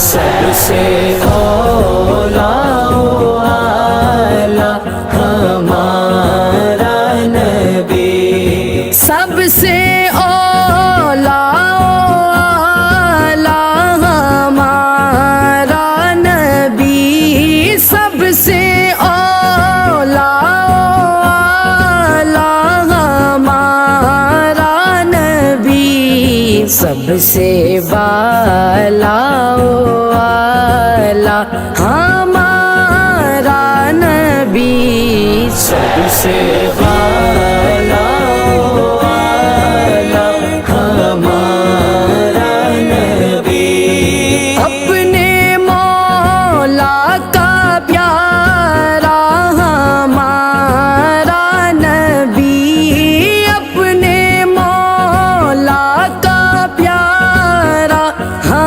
सबसे औला आला हमारा नबी, सबसे औला आला हमारा नबी, सबसे औला आला हमारा नबी, सबसे वाला वाला हमारा नबी, सबसे